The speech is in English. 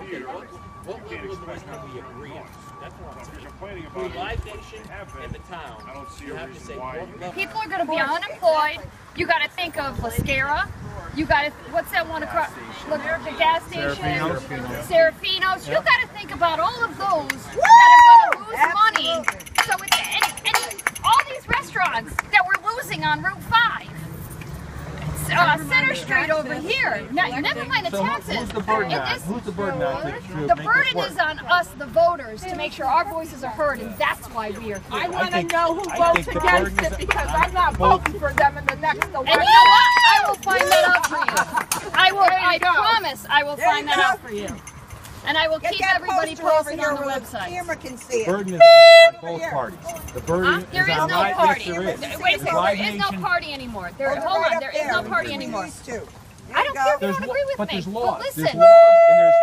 Okay, what level of noise can we agree on? That's what I'm saying. For Live Nation and the town, you have to say what level. People are going to be unemployed. You got to think of Lascara. You got to, what's that one across, look, the gas station? Serafino's. You got to think about all of those that are going to lose money. So it's, and all these restaurants that we're losing on Route 5. Center Street over here. Never mind the taxes. Who's the burden on? Who's the burden on? The burden is on us, the voters, to make sure our voices are heard, and that's why we are here. I want to know who votes against it because I'm not voting for them in the next election. And you know what? I will find that out for you. I promise I will find that out for you. And I will keep everybody posted on the website. Camera can see it. Burden is on both parties. The burden There is is on no party. Yes, Wait a second, there is no party anymore. Hold on, there is no party anymore. I don't care if you don't agree with me. But there's But laws. listen. There's laws and there's